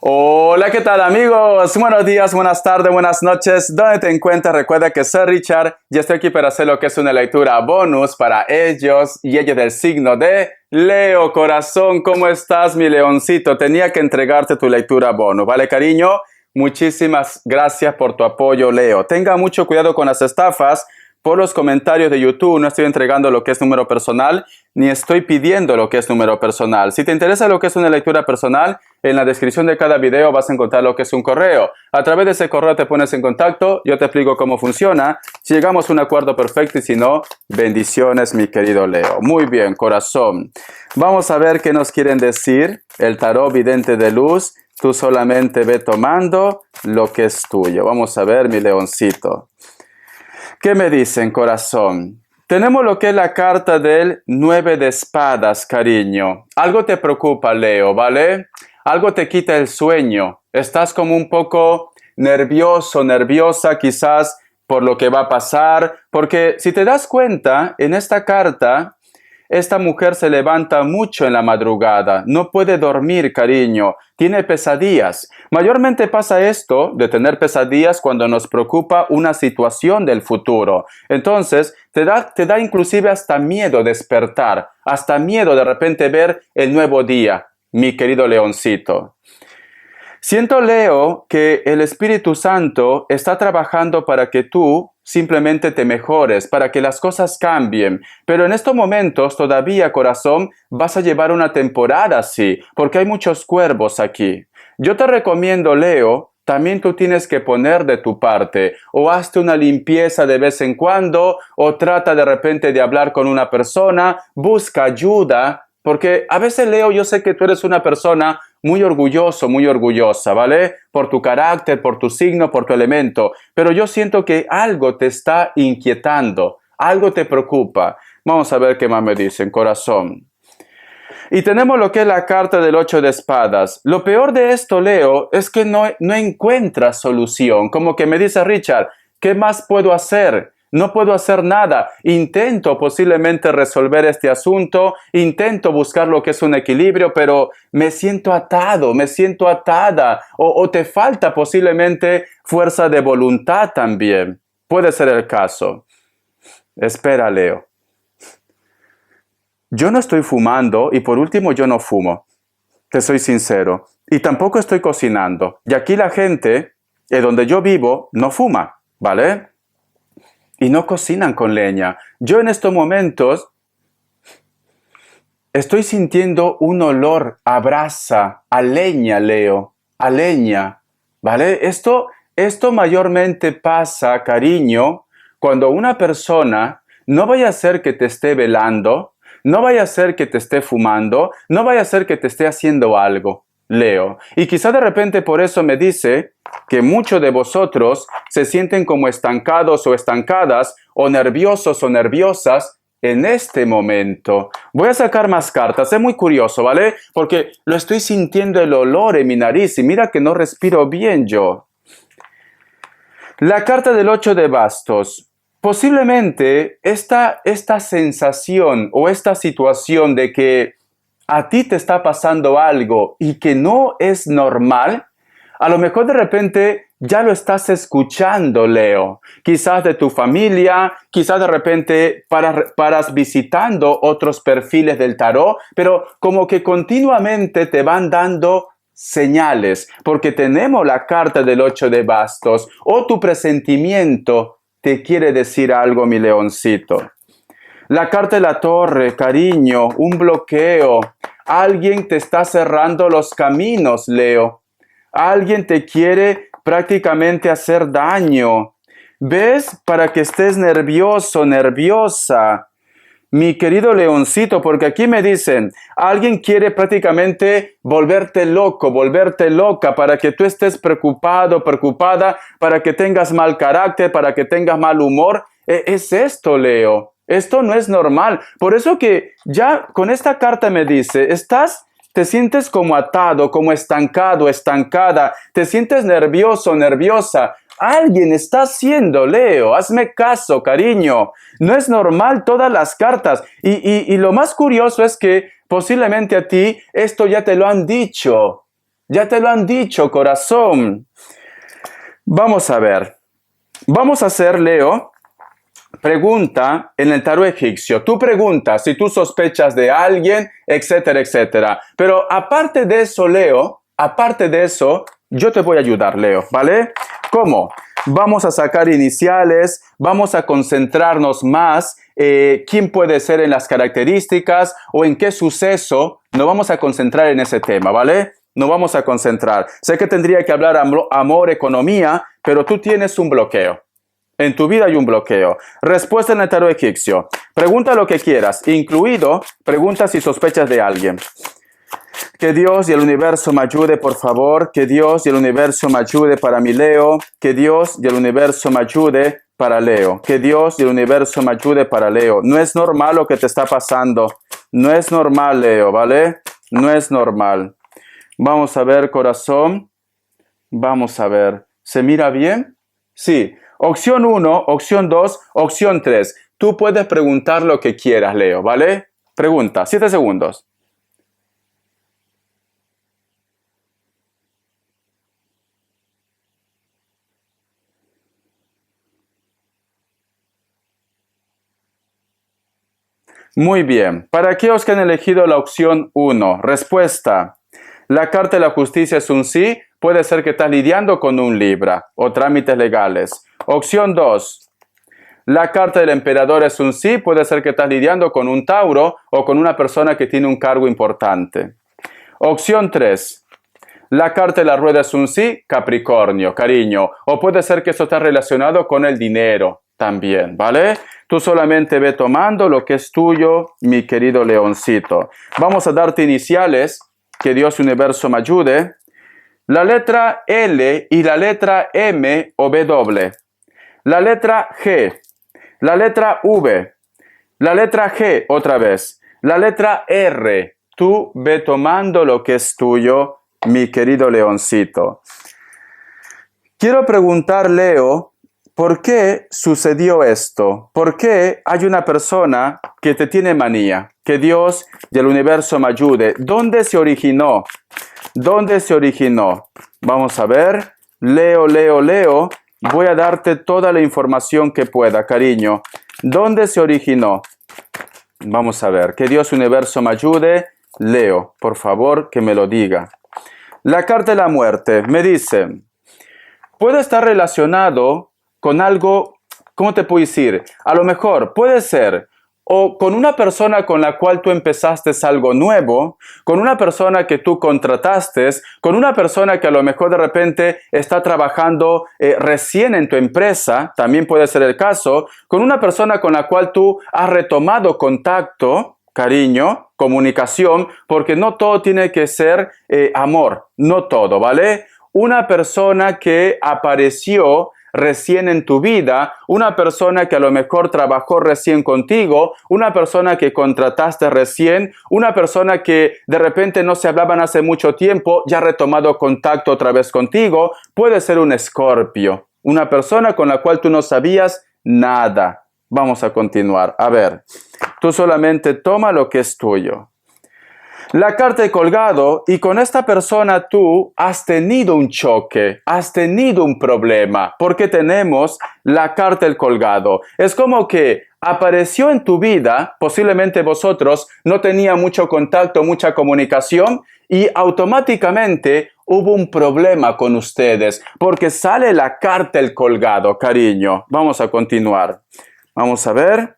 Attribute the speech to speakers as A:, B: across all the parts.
A: Hola, ¿qué tal amigos? Buenos días, buenas tardes, buenas noches. ¿Dónde te encuentras? Recuerda que soy Richard y estoy aquí para hacer lo que es una lectura bonus para ellos y ellas del signo de Leo. Corazón, ¿cómo estás, mi leoncito? Tenía que entregarte tu lectura bonus, ¿vale, cariño? Muchísimas gracias por tu apoyo, Leo. Tenga mucho cuidado con las estafas. Por los comentarios de YouTube no estoy entregando lo que es número personal, ni estoy pidiendo lo que es número personal. Si te interesa lo que es una lectura personal, en la descripción de cada video vas a encontrar lo que es un correo. A través de ese correo te pones en contacto, yo te explico cómo funciona. Si llegamos a un acuerdo perfecto y si no, bendiciones, mi querido Leo. Muy bien, corazón. Vamos a ver qué nos quieren decir el tarot vidente de luz. Tú solamente ve tomando lo que es tuyo. Vamos a ver, mi leoncito. ¿Qué me dicen, corazón? Tenemos lo que es la carta del 9 de espadas, cariño. Algo te preocupa, Leo, ¿vale? Algo te quita el sueño. Estás como un poco nervioso, nerviosa, quizás por lo que va a pasar. Porque si te das cuenta, en esta carta, esta mujer se levanta mucho en la madrugada, no puede dormir, cariño, tiene pesadillas. Mayormente pasa esto de tener pesadillas cuando nos preocupa una situación del futuro. Entonces, te da inclusive hasta miedo despertar, hasta miedo de repente ver el nuevo día, mi querido leoncito. Siento, Leo, que el Espíritu Santo está trabajando para que tú simplemente te mejores, para que las cosas cambien. Pero en estos momentos todavía, corazón, vas a llevar una temporada así, porque hay muchos cuervos aquí. Yo te recomiendo, Leo, también tú tienes que poner de tu parte, o hazte una limpieza de vez en cuando, o trata de repente de hablar con una persona, busca ayuda, porque a veces, Leo, yo sé que tú eres una persona muy orgulloso, muy orgullosa, ¿vale? Por tu carácter, por tu signo, por tu elemento. Pero yo siento que algo te está inquietando, algo te preocupa. Vamos a ver qué más me dicen, corazón. Y tenemos lo que es la carta del 8 de espadas. Lo peor de esto, Leo, es que no encuentras solución. Como que me dice Richard, ¿qué más puedo hacer? No puedo hacer nada. Intento posiblemente resolver este asunto, intento buscar lo que es un equilibrio, pero me siento atado, me siento atada. O te falta posiblemente fuerza de voluntad también. Puede ser el caso. Espera, Leo. Yo no estoy fumando y por último yo no fumo. Te soy sincero. Y tampoco estoy cocinando. Y aquí la gente, donde yo vivo, no fuma, ¿vale? Y no cocinan con leña. Yo en estos momentos estoy sintiendo un olor a brasa, a leña, Leo, a leña, ¿vale? Esto mayormente pasa, cariño, cuando una persona no vaya a ser que te esté velando, no vaya a ser que te esté fumando, no vaya a ser que te esté haciendo algo, Leo. Y quizá de repente por eso me dice que muchos de vosotros se sienten como estancados o estancadas o nerviosos o nerviosas en este momento. Voy a sacar más cartas, es muy curioso, ¿vale? Porque lo estoy sintiendo el olor en mi nariz y mira que no respiro bien yo. La carta del 8 de bastos. Posiblemente esta sensación o esta situación de que a ti te está pasando algo y que no es normal, a lo mejor de repente ya lo estás escuchando, Leo. Quizás de tu familia, quizás de repente paras visitando otros perfiles del tarot, pero como que continuamente te van dando señales, porque tenemos la carta del 8 de bastos, o tu presentimiento te quiere decir algo, mi leoncito. La carta de la torre, cariño, un bloqueo. Alguien te está cerrando los caminos, Leo. Alguien te quiere prácticamente hacer daño. ¿Ves? Para que estés nervioso, nerviosa. Mi querido leoncito, porque aquí me dicen, alguien quiere prácticamente volverte loco, volverte loca, para que tú estés preocupado, preocupada, para que tengas mal carácter, para que tengas mal humor. Es esto, Leo. Esto no es normal. Por eso que ya con esta carta me dice, te sientes como atado, como estancado, estancada, te sientes nervioso, nerviosa. Alguien está haciendo, Leo, hazme caso, cariño. No es normal todas las cartas. Y lo más curioso es que posiblemente a ti esto ya te lo han dicho. Ya te lo han dicho, corazón. Vamos a ver. Vamos a hacer, Leo, pregunta en el tarot egipcio. Tú preguntas si tú sospechas de alguien, etcétera, etcétera. Pero aparte de eso, Leo, aparte de eso, yo te voy a ayudar, Leo, ¿vale? ¿Cómo? Vamos a sacar iniciales, vamos a concentrarnos más quién puede ser en las características o en qué suceso. Nos vamos a concentrar en ese tema, ¿vale? Nos vamos a concentrar. Sé que tendría que hablar amor, economía, pero tú tienes un bloqueo. En tu vida hay un bloqueo. Respuesta en el tarot egipcio. Pregunta lo que quieras, incluido pregunta si sospechas de alguien. Que Dios y el universo me ayude, por favor. Que Dios y el universo me ayude para mi Leo. Que Dios y el universo me ayude para Leo. Que Dios y el universo me ayude para Leo. No es normal lo que te está pasando. No es normal, Leo, ¿vale? No es normal. Vamos a ver, corazón. Vamos a ver. ¿Se mira bien? Sí. Opción 1, opción 2, opción 3. Tú puedes preguntar lo que quieras, Leo, ¿vale? Pregunta, 7 segundos. Muy bien. ¿Para aquellos que han elegido la opción 1? Respuesta. La carta de la justicia es un sí. Puede ser que estás lidiando con un Libra o trámites legales. Opción 2. La carta del emperador es un sí. Puede ser que estás lidiando con un Tauro o con una persona que tiene un cargo importante. Opción 3. La carta de la rueda es un sí. Capricornio, cariño. O puede ser que eso está relacionado con el dinero también, ¿vale? Tú solamente ve tomando lo que es tuyo, mi querido leoncito. Vamos a darte iniciales. Que Dios universo me ayude. La letra L y la letra M o W. La letra G. La letra V. La letra G otra vez. La letra R. Tú ve tomando lo que es tuyo, mi querido leoncito. Quiero preguntar, Leo, ¿por qué sucedió esto? ¿Por qué hay una persona que te tiene manía? Que Dios y el universo me ayude. ¿Dónde se originó? ¿Dónde se originó? Vamos a ver. Leo, Leo, Leo. Voy a darte toda la información que pueda, cariño. ¿Dónde se originó? Vamos a ver. Que Dios universo me ayude. Leo, por favor, que me lo diga. La carta de la muerte me dice, puede estar relacionado con algo, ¿cómo te puedo decir? A lo mejor puede ser o con una persona con la cual tú empezaste algo nuevo, con una persona que tú contrataste, con una persona que a lo mejor de repente está trabajando recién en tu empresa, también puede ser el caso, con una persona con la cual tú has retomado contacto, cariño, comunicación, porque no todo tiene que ser amor, no todo, ¿vale? Una persona que apareció recién en tu vida, una persona que a lo mejor trabajó recién contigo, una persona que contrataste recién, una persona que de repente no se hablaban hace mucho tiempo, ya ha retomado contacto otra vez contigo, puede ser un Escorpio, una persona con la cual tú no sabías nada. Vamos a continuar. A ver, tú solamente toma lo que es tuyo. La carta de colgado, y con esta persona tú has tenido un choque, has tenido un problema, porque tenemos la carta del colgado. Es como que apareció en tu vida, posiblemente vosotros no tenían mucho contacto, mucha comunicación, y automáticamente hubo un problema con ustedes, porque sale la carta del colgado, cariño. Vamos a continuar. Vamos a ver.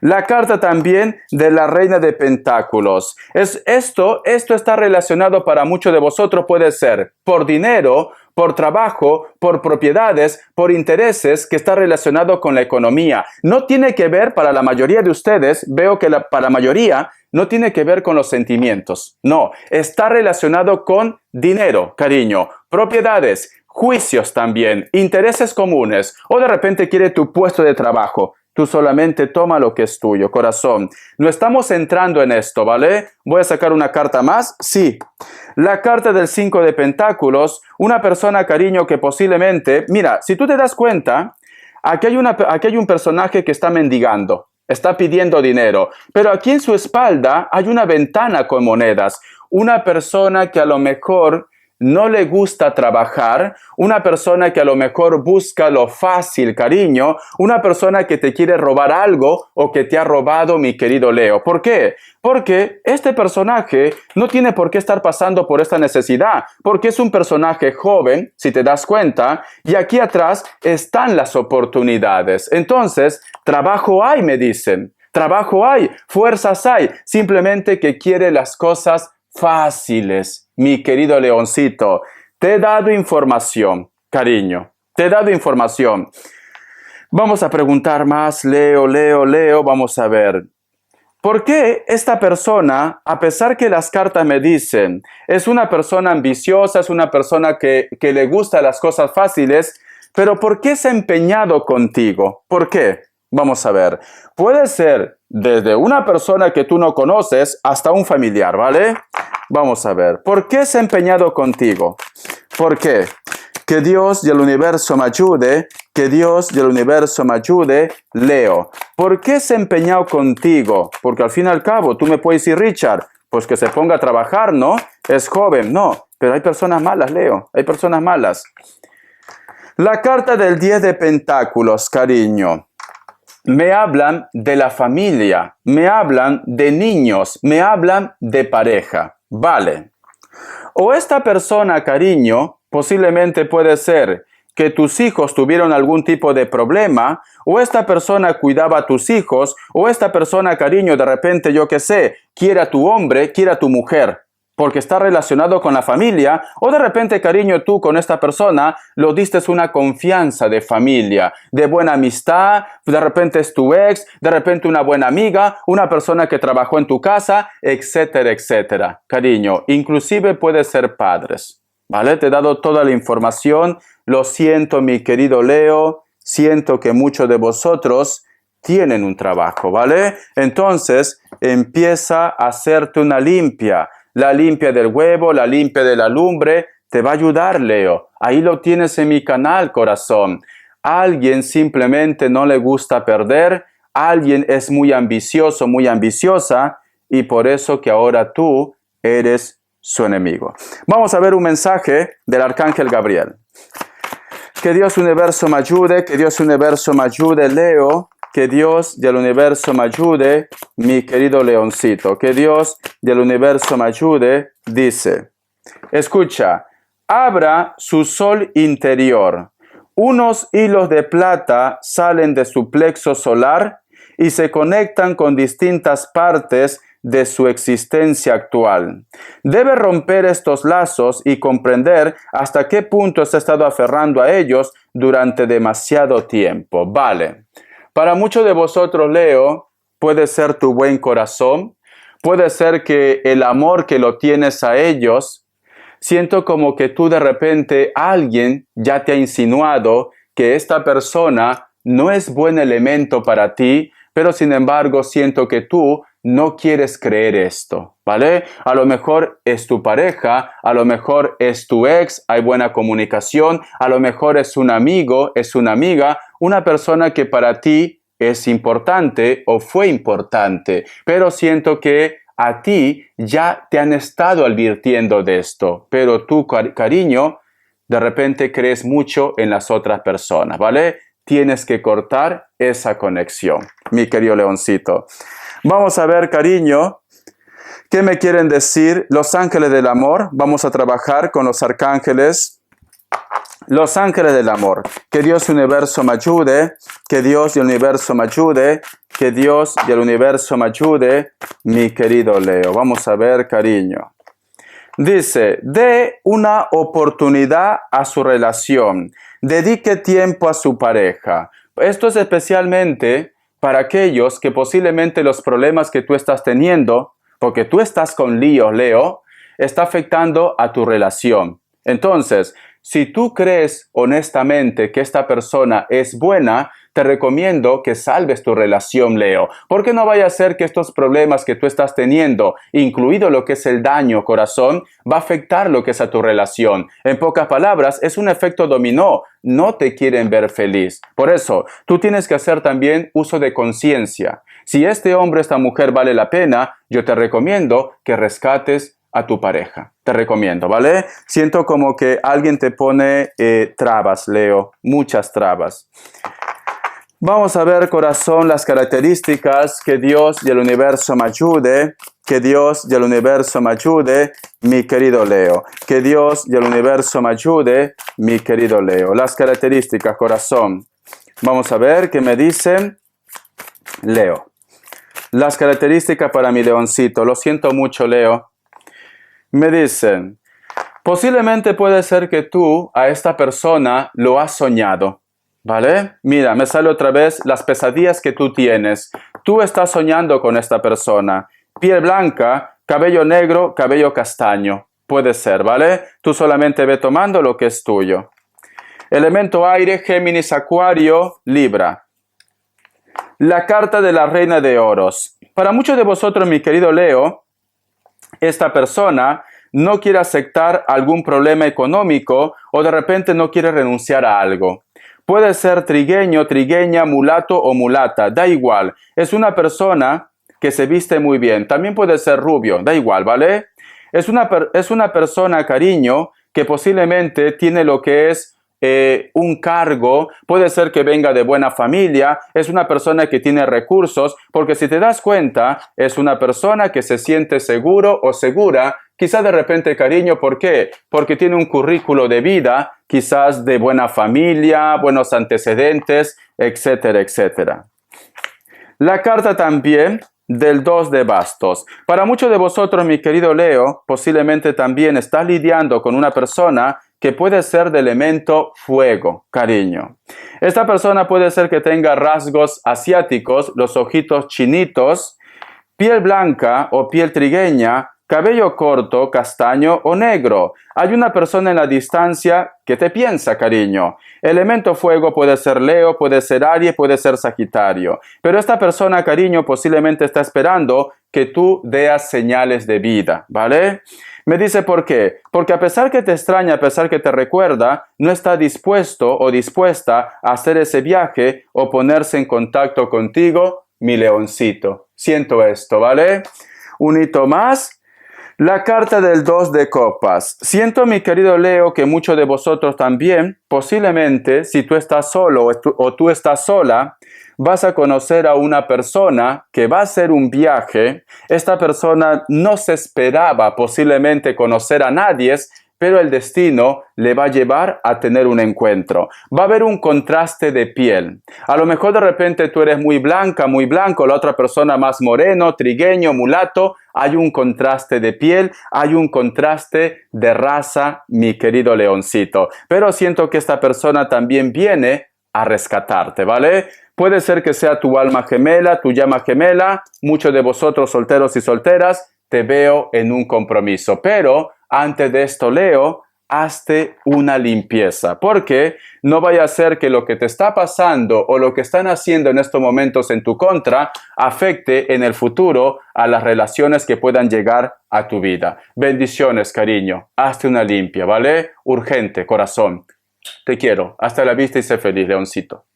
A: La carta también de la reina de pentáculos. Esto está relacionado para muchos de vosotros, puede ser por dinero, por trabajo, por propiedades, por intereses, que está relacionado con la economía. No tiene que ver, para la mayoría de ustedes, veo que para la mayoría no tiene que ver con los sentimientos. No, está relacionado con dinero, cariño, propiedades, juicios también, intereses comunes, o de repente quiere tu puesto de trabajo. Tú solamente toma lo que es tuyo, corazón. No estamos entrando en esto, ¿vale? ¿Voy a sacar una carta más? Sí. La carta del 5 de pentáculos, una persona, cariño, que posiblemente... Mira, si tú te das cuenta, aquí hay un personaje que está mendigando, está pidiendo dinero, pero aquí en su espalda hay una ventana con monedas. Una persona que a lo mejor no le gusta trabajar, una persona que a lo mejor busca lo fácil, cariño, una persona que te quiere robar algo o que te ha robado, mi querido Leo. ¿Por qué? Porque este personaje no tiene por qué estar pasando por esta necesidad, porque es un personaje joven, si te das cuenta, y aquí atrás están las oportunidades. Entonces, trabajo hay, me dicen. Trabajo hay, fuerzas hay, simplemente que quiere las cosas fáciles. Mi querido leoncito, te he dado información, cariño, te he dado información. Vamos a preguntar más, Leo, vamos a ver. ¿Por qué esta persona, a pesar que las cartas me dicen, es una persona ambiciosa, es una persona que le gusta las cosas fáciles, pero por qué se ha empeñado contigo? ¿Por qué? Vamos a ver. Puede ser desde una persona que tú no conoces hasta un familiar, ¿vale? Vamos a ver. ¿Por qué se ha empeñado contigo? ¿Por qué? Que Dios y el universo me ayude, que Dios y el universo me ayude, Leo. ¿Por qué se ha empeñado contigo? Porque al fin y al cabo, tú me puedes decir, Richard, pues que se ponga a trabajar, ¿no? Es joven, no. Pero hay personas malas, Leo, hay personas malas. La carta del 10 de pentáculos, cariño. Me hablan de la familia, me hablan de niños, me hablan de pareja. Vale. O esta persona, cariño, posiblemente puede ser que tus hijos tuvieron algún tipo de problema, o esta persona cuidaba a tus hijos, o esta persona, cariño, de repente, yo qué sé, quiere a tu hombre, quiere a tu mujer, porque está relacionado con la familia, o de repente, cariño, tú con esta persona lo diste una confianza de familia, de buena amistad, de repente es tu ex, de repente una buena amiga, una persona que trabajó en tu casa, etcétera, etcétera. Cariño, inclusive puede ser padres, ¿vale? Te he dado toda la información. Lo siento, mi querido Leo, siento que muchos de vosotros tienen un trabajo, ¿vale? Entonces, empieza a hacerte una limpia. La limpia del huevo, la limpia de la lumbre, te va a ayudar, Leo. Ahí lo tienes en mi canal, corazón. Alguien simplemente no le gusta perder, alguien es muy ambicioso, muy ambiciosa, y por eso que ahora tú eres su enemigo. Vamos a ver un mensaje del Arcángel Gabriel. Que Dios universo me ayude, que Dios universo me ayude, Leo. Que Dios del universo me ayude, mi querido leoncito. Que Dios del universo me ayude, dice. Escucha, abra su sol interior. Unos hilos de plata salen de su plexo solar y se conectan con distintas partes de su existencia actual. Debe romper estos lazos y comprender hasta qué punto se ha estado aferrando a ellos durante demasiado tiempo. Vale. Para muchos de vosotros, Leo, puede ser tu buen corazón, puede ser que el amor que lo tienes a ellos, siento como que tú de repente alguien ya te ha insinuado que esta persona no es buen elemento para ti, pero sin embargo siento que tú no quieres creer esto, ¿vale? A lo mejor es tu pareja, a lo mejor es tu ex, hay buena comunicación, a lo mejor es un amigo, es una amiga, una persona que para ti es importante o fue importante, pero siento que a ti ya te han estado advirtiendo de esto, pero tú, cariño, de repente crees mucho en las otras personas, ¿vale? Tienes que cortar esa conexión, mi querido leoncito. Vamos a ver, cariño, ¿qué me quieren decir los ángeles del amor? Vamos a trabajar con los arcángeles. Los ángeles del amor. Que Dios y el universo me ayude. Que Dios y el universo me ayude. Que Dios y el universo me ayude, mi querido Leo. Vamos a ver, cariño. Dice, dé una oportunidad a su relación. Dedique tiempo a su pareja. Esto es especialmente para aquellos que posiblemente los problemas que tú estás teniendo, porque tú estás con líos, Leo, está afectando a tu relación. Entonces, si tú crees honestamente que esta persona es buena, te recomiendo que salves tu relación, Leo, porque no vaya a ser que estos problemas que tú estás teniendo, incluido lo que es el daño, corazón, va a afectar lo que es a tu relación. En pocas palabras, es un efecto dominó. No te quieren ver feliz. Por eso, tú tienes que hacer también uso de conciencia. Si este hombre, esta mujer vale la pena, yo te recomiendo que rescates a tu pareja. te recomiendo, ¿vale? Siento como que alguien te pone trabas, Leo, muchas trabas. Vamos a ver, corazón, las características. Que Dios y el universo me ayude. Que Dios y el universo me ayude, mi querido Leo. Que Dios y el universo me ayude, mi querido Leo. Las características, corazón. Vamos a ver qué me dicen Leo. Las características para mi leoncito. Lo siento mucho, Leo. Me dicen, posiblemente puede ser que tú a esta persona lo has soñado. ¿Vale? Mira, me sale otra vez las pesadillas que tú tienes. Tú estás soñando con esta persona. Piel blanca, cabello negro, cabello castaño. Puede ser, ¿vale? Tú solamente ve tomando lo que es tuyo. Elemento aire, Géminis, Acuario, Libra. La carta de la Reina de Oros. Para muchos de vosotros, mi querido Leo, esta persona no quiere aceptar algún problema económico o de repente no quiere renunciar a algo. Puede ser trigueño, trigueña, mulato o mulata, da igual. Es una persona que se viste muy bien. También puede ser rubio, da igual, ¿vale? Es una persona, cariño, que posiblemente tiene lo que es un cargo. Puede ser que venga de buena familia. Es una persona que tiene recursos, porque si te das cuenta, es una persona que se siente seguro o segura. Quizás de repente, cariño, ¿por qué? Porque tiene un currículo de vida, quizás de buena familia, buenos antecedentes, etcétera, etcétera. La carta también del 2 de bastos. Para muchos de vosotros, mi querido Leo, posiblemente también estás lidiando con una persona que puede ser de elemento fuego, cariño. Esta persona puede ser que tenga rasgos asiáticos, los ojitos chinitos, piel blanca o piel trigueña, cabello corto, castaño o negro. Hay una persona en la distancia que te piensa, cariño. Elemento fuego puede ser Leo, puede ser Aries, puede ser Sagitario. Pero esta persona, cariño, posiblemente está esperando que tú veas señales de vida, ¿vale? Me dice por qué. Porque a pesar que te extraña, a pesar que te recuerda, no está dispuesto o dispuesta a hacer ese viaje o ponerse en contacto contigo, mi leoncito. Siento esto, ¿vale? Un hito más. La carta del 2 de copas. Siento, mi querido Leo, que muchos de vosotros también, posiblemente, si tú estás solo o tú estás sola, vas a conocer a una persona que va a hacer un viaje. Esta persona no se esperaba posiblemente conocer a nadie, pero el destino le va a llevar a tener un encuentro. Va a haber un contraste de piel. A lo mejor de repente tú eres muy blanca, muy blanco, la otra persona más moreno, trigueño, mulato. Hay un contraste de piel, hay un contraste de raza, mi querido leoncito. Pero siento que esta persona también viene a rescatarte, ¿vale? Puede ser que sea tu alma gemela, tu llama gemela. Muchos de vosotros, solteros y solteras, te veo en un compromiso. Pero antes de esto, Leo, hazte una limpieza, porque no vaya a ser que lo que te está pasando o lo que están haciendo en estos momentos en tu contra afecte en el futuro a las relaciones que puedan llegar a tu vida. Bendiciones, cariño. Hazte una limpia, ¿vale? Urgente, corazón. Te quiero. Hasta la vista y sé feliz, leoncito.